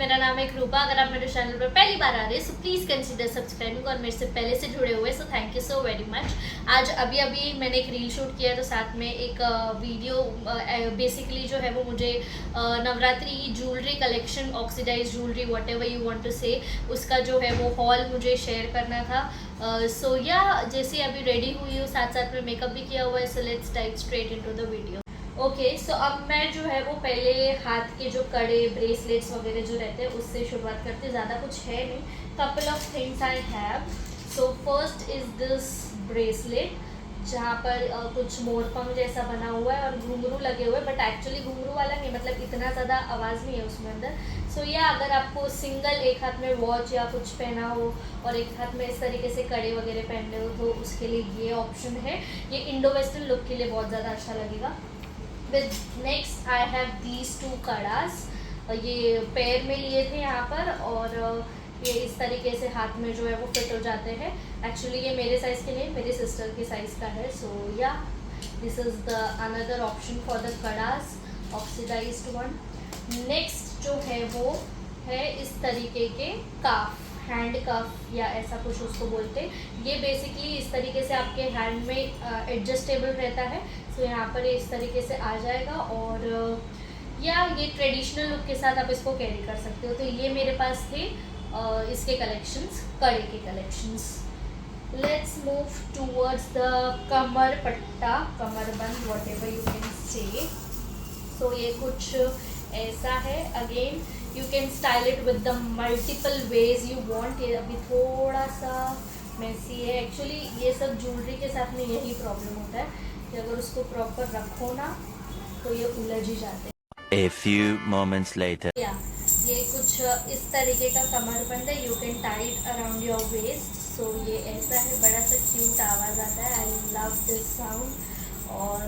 मेरा नाम है रूपा। अगर आप मेरे चैनल पर पहली बार आ रहे हैं सो प्लीज़ कंसीडर सब्सक्राइबिंग, और मेरे से पहले से जुड़े हुए so thank you so very much. आज अभी मैंने एक रील शूट किया, तो साथ में एक वीडियो बेसिकली जो है वो मुझे Navratri jewellery collection, oxidise jewellery, whatever you want to say, उसका जो है वो हॉल मुझे शेयर करना था। सो या जैसे अभी रेडी हुई हूँ, साथ साथ में मेकअप भी किया हुआ है। So let's dive straight into the video. Okay, so अब मैं जो है वो पहले हाथ के जो कड़े, ब्रेसलेट्स वगैरह जो रहते हैं उससे शुरुआत करते हैं। ज़्यादा कुछ है नहीं, couple of things I have. So first is this bracelet, जहाँ पर कुछ मोरपंख जैसा बना हुआ है और घुंघरू लगे हुए हैं, बट एक्चुअली घुंघरू वाला नहीं, मतलब इतना ज़्यादा आवाज़ नहीं है उसमें अंदर। सो या अगर आपको सिंगल एक हाथ में वॉच या कुछ पहना हो और एक हाथ में इस तरीके से कड़े वगैरह पहन रहे हो, तो उसके लिए ये ऑप्शन है। ये इंडो वेस्टर्न लुक के लिए बहुत ज़्यादा अच्छा लगेगा। With next I have these two कड़ास, ये पैर में लिए थे यहाँ पर, और ये इस तरीके से हाथ में जो है वो फिट हो जाते हैं। एक्चुअली ये मेरे साइज़ के नहीं, मेरे सिस्टर के साइज़ का है। So yeah this is the another option for the कड़ास, ऑक्सीडाइज्ड वन। नेक्स्ट जो है वो है इस तरीके के काफ, हैंड कफ या ऐसा कुछ उसको बोलते हैं। ये बेसिकली इस तरीके से आपके हैंड में एडजस्टेबल रहता है। सो यहाँ पर ये इस तरीके से आ जाएगा, और या ये ट्रेडिशनल लुक के साथ आप इसको कैरी कर सकते हो। तो ये मेरे पास थे इसके कलेक्शंस, कड़े के collections. Let's move towards the कमर पट्टा, कमरबंद, whatever you can say. So ये कुछ ऐसा है। Again you can style it with the multiple ways you want. ये अभी थोड़ा सा मैसी है एक्चुअली। ये सब ज्वेलरी के साथ में यही प्रॉब्लम होता है कि अगर उसको प्रॉपर रखो ना तो ये उलझ ही जाते हैं। A few moments later. ये कुछ इस तरीके का कमरबंद है। You can tie it around your waist. So ये ऐसा है, बड़ा सा क्यूट आवाज़ आता है। I love this sound. और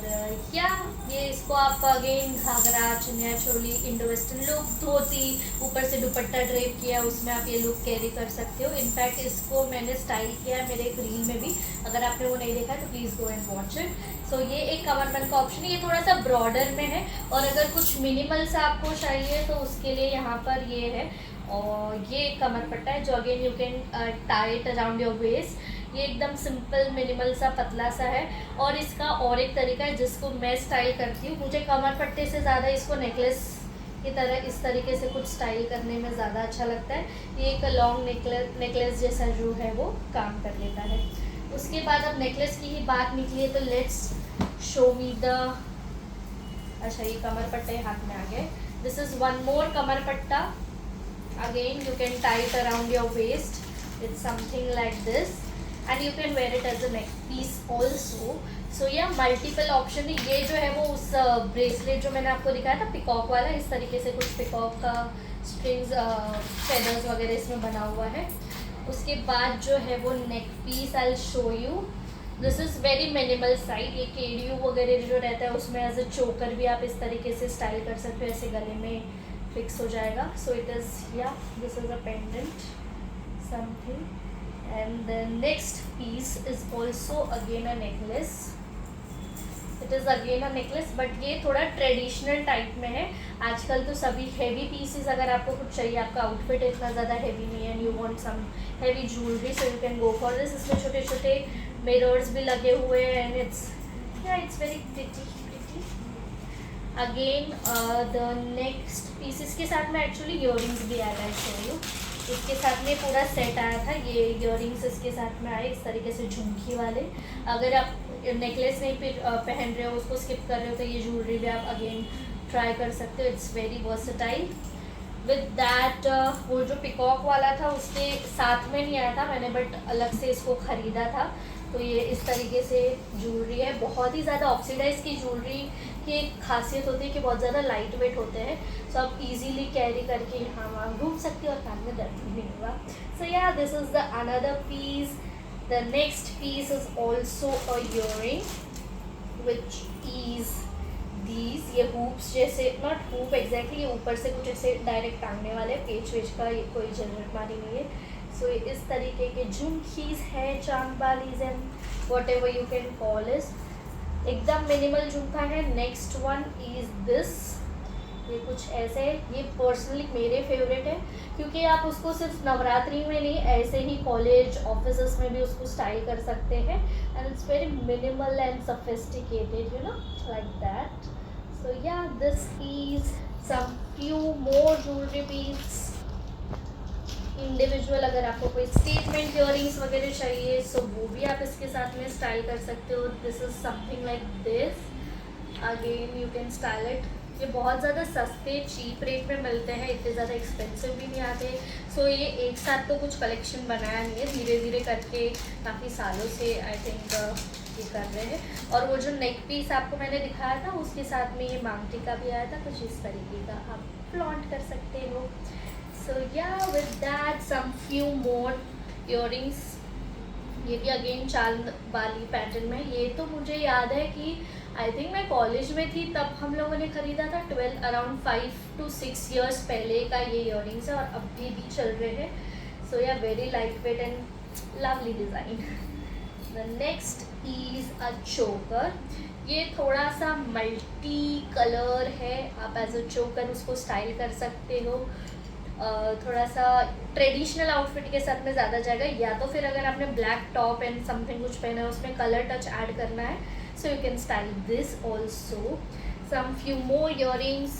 क्या ये इसको आप अगेन घाघरा, चुनिया चोली, इंडो वेस्टर्न लुक, धोती, ऊपर से दुपट्टा ड्रेप किया, उसमें आप ये लुक कैरी कर सकते हो। इनफैक्ट इसको मैंने स्टाइल किया है मेरे एक रील में भी, अगर आपने वो नहीं देखा तो please go and watch it. So ये एक कमरबंद का ऑप्शन है, ये थोड़ा सा ब्रॉडर में है। और अगर कुछ मिनिमल सा आपको चाहिए तो उसके लिए यहाँ पर ये है, और ये कमर पट्टा है जो again you can tie it around your waist. ये एकदम सिंपल मिनिमल सा पतला सा है। और इसका और एक तरीका है जिसको मैं स्टाइल करती हूँ, मुझे कमर पट्टे से ज़्यादा इसको नेकलेस की तरह इस तरीके से कुछ स्टाइल करने में ज़्यादा अच्छा लगता है। ये एक लॉन्ग नेकलेस जैसा जो है वो काम कर लेता है। उसके बाद अब नेकलेस की ही बात निकली है तो लेट्स शो मी द, अच्छा ये कमर पट्टे हाथ में आ गए। दिस इज़ वन मोर कमर पट्टा। Again you can tie it around your waist. It's something like this and you can wear it as a neck piece also. So yeah, multiple option है। ये जो है वो उस ब्रेसलेट जो मैंने आपको दिखाया था पिकॉक वाला, इस तरीके से कुछ पिकॉक का स्ट्रिंग्स, फेदर्स वगैरह इसमें बना हुआ है। उसके बाद जो है वो neck piece I will show you. This is very minimal side. ये केडियो वगैरह जो रहता है उसमें एज अ चोकर भी आप इस तरीके से स्टाइल कर सकते हो, ऐसे गले में फिक्स हो जाएगा। सो इट इज़ या this is a pendant something. And the next piece is also again a necklace. It is again a necklace, but ये थोड़ा ट्रेडिशनल टाइप में है। आजकल तो सभी हैवी पीसेस, अगर आपको कुछ चाहिए, आपका आउटफिट इतना ज़्यादा हैवी नहीं है and you want some heavy jewellery, so you can go for this. इसमें छोटे छोटे मिरर्स भी लगे हुए हैं and it's very pretty. Again the next piece, इसके साथ में एक्चुअली इयररिंग्स भी आया है, शो यू। इसके साथ में पूरा सेट आया था, ये इयररिंग्स इसके साथ में आए इस तरीके से झुमकी वाले। अगर आप नेकलेस नहीं पहन रहे हो, उसको स्किप कर रहे हो, तो ये ज्वेलरी भी आप अगेन ट्राई कर सकते हो। It's very versatile. With that वो जो पिकॉक वाला था उसके साथ में नहीं आया था मैंने, बट अलग से इसको ख़रीदा था। तो ये इस तरीके से ज्वेलरी है। बहुत ही ज़्यादा ऑक्सीडाइज की ज्वेलरी की एक खासियत होती है कि बहुत ज़्यादा लाइट वेट होते हैं। सो आप इजीली कैरी करके यहाँ वहाँ घूम सकते हो और कान में दर्द भी नहीं होगा। So yeah this is the another piece. The next piece is also a earring which is these. ये हुप्स जैसे, नॉट हुप एग्जैक्टली, ये ऊपर से कुछ ऐसे डायरेक्ट टांगने वाले, पेच वेच का ये कोई झंझट मारी नहीं है। सो इस तरीके के झुमकीज है, चांदबालीज and whatever you can call is. एकदम मिनिमल झुमका है। नेक्स्ट वन इज दिस, ये कुछ ऐसे है, ये पर्सनली मेरे फेवरेट है क्योंकि आप उसको सिर्फ नवरात्रि में नहीं, ऐसे ही कॉलेज ऑफिस में भी उसको स्टाइल कर सकते हैं and it's very minimal and sophisticated, you know, like that. So yeah, this is some few more jewellery piece individual. अगर आपको कोई स्टेटमेंट इयरिंग्स वगैरह चाहिए सो वो भी आप इसके साथ में स्टाइल कर सकते हो. This is something like this, again you can style it. ये बहुत ज़्यादा सस्ते चीप रेट में मिलते हैं, इतने ज़्यादा एक्सपेंसिव भी नहीं आते. सो ये एक साथ तो कुछ कलेक्शन बनाया नहीं है, धीरे धीरे करके काफ़ी सालों से आई थिंक ये कर रहे हैं. और वो जो नेक पीस आपको मैंने दिखाया था उसके साथ में ये मांगटी का भी आया था, कुछ इस तरीके का आप फ्लॉन्ट कर सकते हो. So yeah, with that some few more earrings. ये भी अगेन चांद वाली पैटर्न में. ये तो मुझे याद है कि आई थिंक मैं कॉलेज में थी तब हम लोगों ने ख़रीदा था. 12 अराउंड 5 to 6 years पहले का ये इयरिंग्स है और अभी भी चल रहे हैं. सो या, very light weight and lovely design. The next is a चोकर. ये थोड़ा सा मल्टी कलर है, आप एज अ चोकर उसको स्टाइल कर सकते हो. थोड़ा सा ट्रेडिशनल आउटफिट के साथ में ज़्यादा जाएगा, या तो फिर अगर आपने ब्लैक टॉप एंड समथिंग कुछ पहना है उसमें कलर टच ऐड करना है so you can style this also. Some few more earrings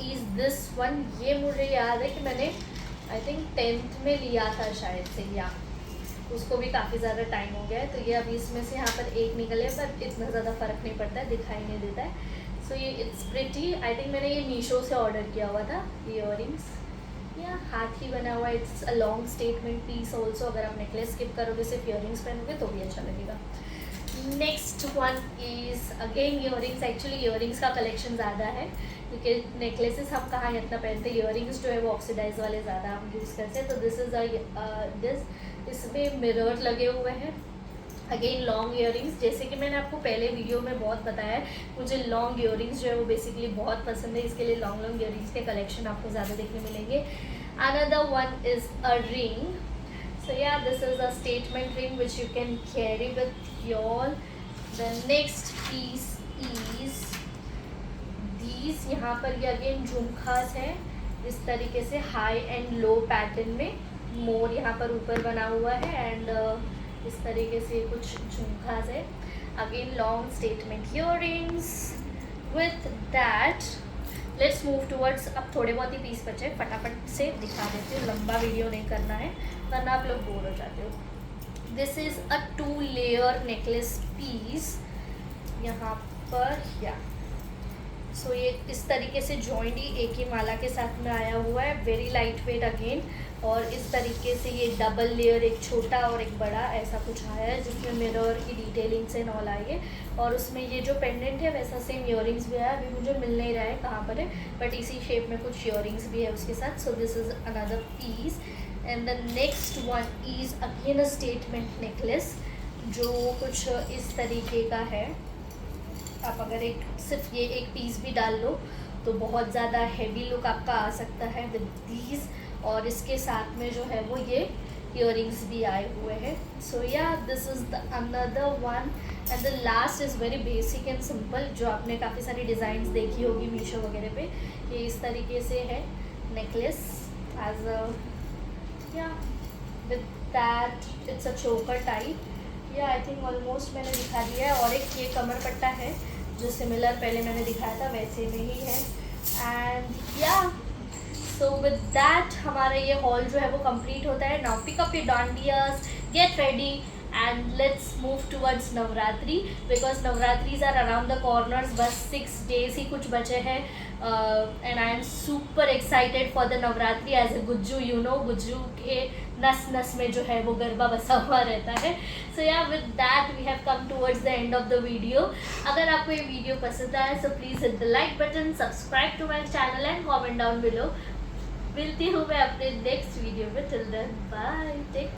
is this one. ये मुझे याद है कि मैंने आई थिंक 10th में लिया था शायद से, या उसको भी काफ़ी ज़्यादा टाइम हो गया है. तो ये अभी इसमें से यहाँ पर एक निकले पर इतना ज़्यादा फ़र्क नहीं पड़ता है, दिखाई नहीं देता है. सो ये इट्स प्रिटी. आई थिंक मैंने ये मीशो से ऑर्डर किया हुआ था इयरिंग्स. या हाथ ही बना हुआ. It's a long statement piece also. अगर आप नेकलेस स्किप करोगे सिर्फ इयरिंग्स पहनोगे तो भी अच्छा लगेगा. Next one is again earrings. Actually earrings का कलेक्शन ज़्यादा है क्योंकि नेकलेसेस हम कहाँ इतना पहनते हैं, इयरिंग्स जो है वो ऑक्सीडाइज वाले ज़्यादा हम यूज़ करते हैं. तो दिस इज़ दिस. इसमें मिरर लगे हुए हैं. Again long earrings. जैसे कि मैंने आपको पहले वीडियो में बहुत बताया है, मुझे लॉन्ग इयरिंग्स जो है वो बेसिकली बहुत पसंद है, इसके लिए लॉन्ग इयरिंग्स के कलेक्शन आपको ज़्यादा देखने मिलेंगे. Another one is a ring. So yeah, this is a statement ring which you can carry with you all. The next piece is these. यहाँ पर ये अगेन झुमखास है इस तरीके से हाई एंड लो पैटर्न में. मोर यहाँ पर ऊपर बना हुआ है एंड इस तरीके से कुछ झुमखास है. Again long statement earrings. With that let's move towards. अब थोड़े बहुत ही पीस बचे, फटाफट से दिखा देती हूँ, लंबा वीडियो नहीं करना है वरना आप लोग बोर हो जाते हो. This is a 2 layer necklace piece. यहाँ पर या सो ये इस तरीके से जॉइंट ही एक ही माला के साथ में आया हुआ है. Very light weight again. और इस तरीके से ये डबल लेयर, एक छोटा और एक बड़ा ऐसा कुछ आया है जिसमें मिरर की डिटेलिंग से नॉल आई है. और उसमें ये जो पेंडेंट है वैसा सेम इयरिंग्स भी आया. अभी मुझे मिल नहीं रहा है कहाँ पर है, बट इसी शेप में कुछ इयरिंग्स भी है उसके साथ. So this is another piece. And the next one is again a statement necklace जो कुछ इस तरीके का है. आप अगर एक सिर्फ ये एक पीस भी डाल लो तो बहुत ज़्यादा हैवी लुक आपका आ सकता है विद दीज. और इसके साथ में जो है वो ये इयरिंग्स भी आए हुए हैं. सो yeah, this is the another one. And the last is very basic and simple, जो आपने काफ़ी सारी डिज़ाइंस देखी होगी मीशो वगैरह पे. ये इस तरीके से है नेकलेस एज अ या विद दैट इट्स अ चोकर टाइप. या आई थिंक ऑलमोस्ट मैंने दिखा दिया है. और एक ये कमर पट्टा है जो सिमिलर पहले मैंने दिखाया था वैसे में ही है. एंड या सो विद दैट हमारा ये हॉल जो है वो कंप्लीट होता है. नाउ पिक अप योर डांडियाज, get ready and let's move towards Navratri because नवरात्रीज आर अराउंड द कॉर्नर्स. बस 6 days ही कुछ बचे हैं and I am super excited for the Navratri. As a Gujju, you know, Gujju के नस नस में जो है वो गरबा बसा हुआ रहता है. So yeah, with that we have come towards the end of the video. अगर आपको ये वीडियो पसंद आए so please hit the like button, subscribe to my channel and comment down below. मिलती हूँ मैं अपने नेक्स्ट वीडियो में. Till then bye, take